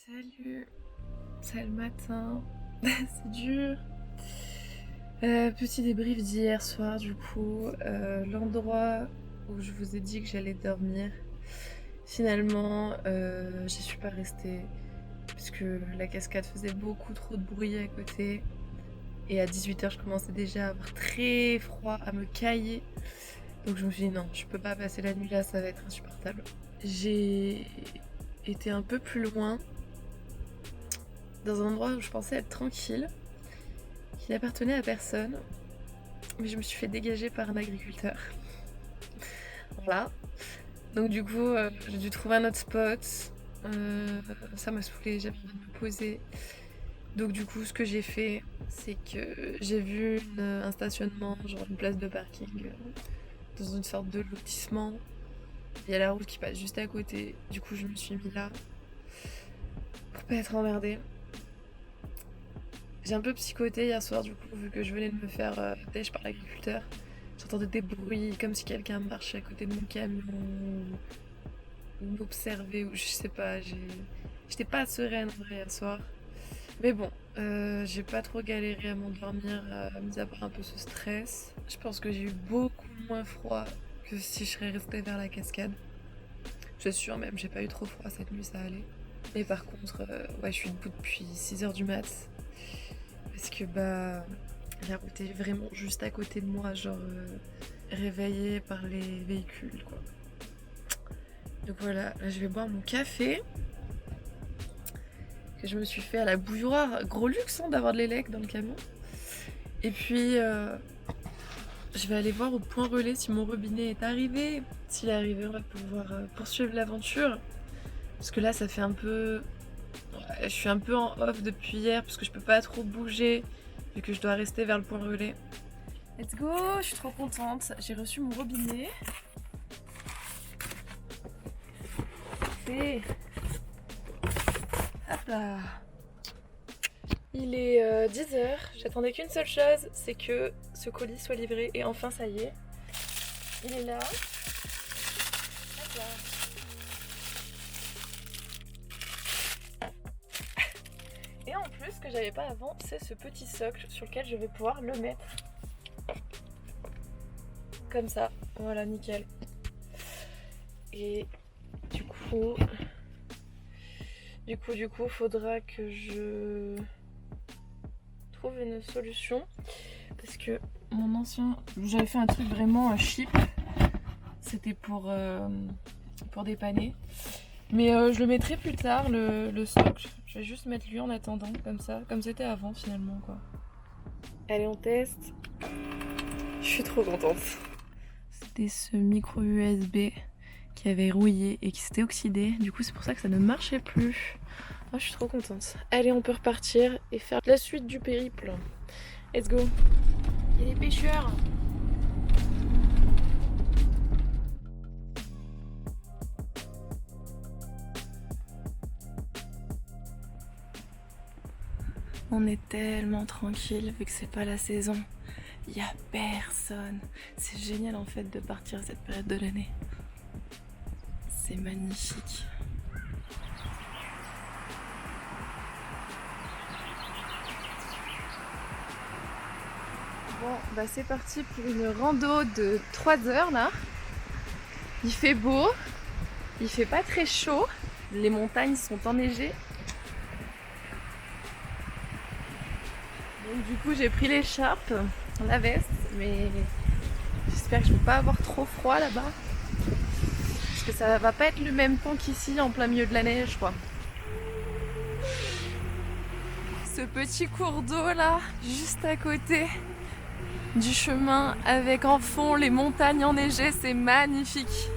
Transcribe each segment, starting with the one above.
Salut, c'est le matin, c'est dur. Petit débrief d'hier soir du coup, l'endroit où je vous ai dit que j'allais dormir, finalement j'y suis pas restée parce que la cascade faisait beaucoup trop de bruit à côté et à 18h je commençais déjà à avoir très froid, à me cailler. Donc je me suis dit non, je peux pas passer la nuit là, ça va être insupportable. J'ai été un peu plus loin, dans un endroit où je pensais être tranquille, qui n'appartenait à personne, mais je me suis fait dégager par un agriculteur. Voilà. Donc du coup, j'ai dû trouver un autre spot. Ça m'a saoulée, j'avais envie de me poser. Donc du coup, ce que j'ai fait, c'est que j'ai vu un stationnement, genre une place de parking, dans une sorte de lotissement. Il y a la route qui passe juste à côté. Du coup, je me suis mis là pour pas être emmerdée. J'ai un peu psychoté hier soir du coup, vu que je venais de me faire pêche par l'agriculteur. J'entendais des bruits comme si quelqu'un marchait à côté de mon camion ou m'observait ou je sais pas. J'étais pas sereine en vrai hier soir. Mais bon, j'ai pas trop galéré à m'endormir, mis à part un peu ce stress. Je pense que j'ai eu beaucoup moins froid que si je serais restée vers la cascade. Je suis sûre même, j'ai pas eu trop froid cette nuit, ça allait. Mais par contre, ouais, je suis debout depuis 6h du mat. Parce que bah la route est vraiment juste à côté de moi, genre réveillée par les véhicules quoi. Donc voilà, là je vais boire mon café que je me suis fait à la bouilloire. Gros luxe hein, d'avoir de l'élec dans le camion. Et puis je vais aller voir au point relais si mon robinet est arrivé. S'il est arrivé, on va pouvoir poursuivre l'aventure. Parce que là ça fait un peu... Ouais, je suis un peu en off depuis hier parce que je peux pas trop bouger vu que je dois rester vers le point relais. Let's go, je suis trop contente. J'ai reçu mon robinet. Et... hop là. Il est 10h. J'attendais qu'une seule chose, c'est que ce colis soit livré. Et enfin, ça y est. Il est là. Hop là. Et en plus, ce que j'avais pas avant, c'est ce petit socle sur lequel je vais pouvoir le mettre. Comme ça. Voilà, nickel. Et du coup, faudra que je trouve une solution. Parce que mon ancien... J'avais fait un truc vraiment cheap. C'était pour dépanner. Mais je le mettrai plus tard, le socle. Je vais juste mettre lui en attendant, comme ça. Comme c'était avant, finalement, quoi. Allez, on teste. Je suis trop contente. C'était ce micro USB qui avait rouillé et qui s'était oxydé. Du coup, c'est pour ça que ça ne marchait plus. Oh, je suis trop contente. Allez, on peut repartir et faire la suite du périple. Let's go. Il y a des pêcheurs. On est tellement tranquille vu que c'est pas la saison. Il y a personne. C'est génial en fait de partir à cette période de l'année. C'est magnifique. Bon, bah c'est parti pour une rando de 3 heures là. Il fait beau, il fait pas très chaud, les montagnes sont enneigées. Donc du coup j'ai pris l'écharpe, la veste, mais j'espère que je vais pas avoir trop froid là-bas. Parce que ça va pas être le même temps qu'ici en plein milieu de la neige quoi. Ce petit cours d'eau là, juste à côté du chemin, avec en fond les montagnes enneigées, c'est magnifique.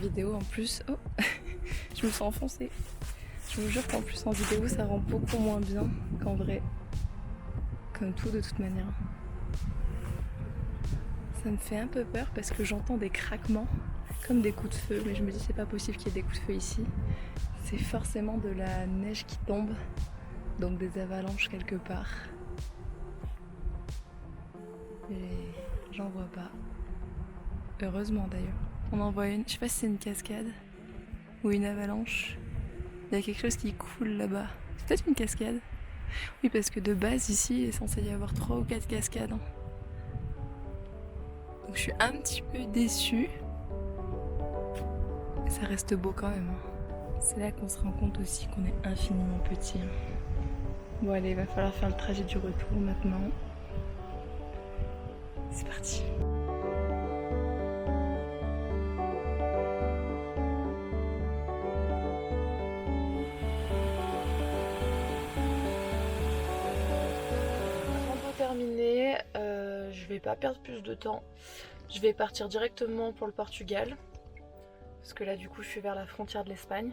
vidéo en plus. Oh, je me suis enfoncée. Je vous jure qu'en plus en vidéo ça rend beaucoup moins bien qu'en vrai. Comme tout de toute manière. Ça me fait un peu peur parce que j'entends des craquements comme des coups de feu, mais je me dis c'est pas possible qu'il y ait des coups de feu ici. C'est forcément de la neige qui tombe, donc des avalanches quelque part. Et j'en vois pas. Heureusement d'ailleurs. On en voit une, je sais pas si c'est une cascade ou une avalanche. Il y a quelque chose qui coule là-bas. C'est peut-être une cascade. Oui, parce que de base ici il est censé y avoir 3 ou 4 cascades. Donc je suis un petit peu déçue. Mais ça reste beau quand même. C'est là qu'on se rend compte aussi qu'on est infiniment petit. Bon allez, il va falloir faire le trajet du retour maintenant. C'est parti. Avant de terminer, je vais pas perdre plus de temps. Je vais partir directement pour le Portugal. Parce que là du coup je suis vers la frontière de l'Espagne.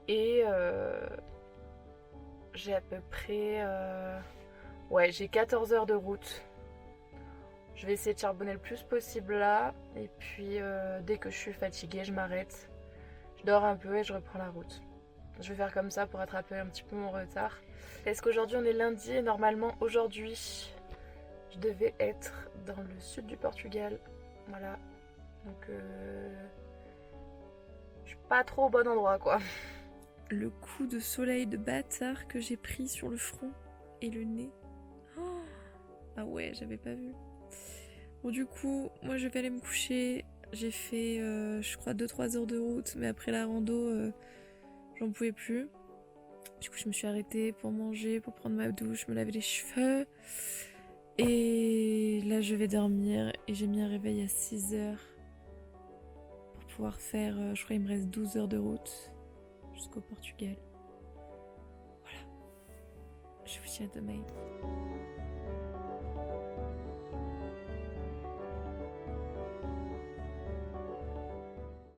Et j'ai à peu près... ouais, j'ai 14 heures de route. Je vais essayer de charbonner le plus possible là. Et puis dès que je suis fatiguée, je m'arrête. Je dors un peu et je reprends la route. Je vais faire comme ça pour rattraper un petit peu mon retard. Parce qu'aujourd'hui on est lundi et normalement aujourd'hui je devais être dans le sud du Portugal. Voilà. Donc je suis pas trop au bon endroit quoi. Le coup de soleil de bâtard que j'ai pris sur le front et le nez. Oh, ah ouais, j'avais pas vu. Bon du coup, moi je vais aller me coucher. J'ai fait je crois 2-3 heures de route, mais après la rando j'en pouvais plus. Du coup je me suis arrêtée pour manger, pour prendre ma douche, me laver les cheveux. Et là je vais dormir et j'ai mis un réveil à 6 heures pour pouvoir faire, je crois il me reste 12 heures de route jusqu'au Portugal. Voilà. Je vous dis à demain.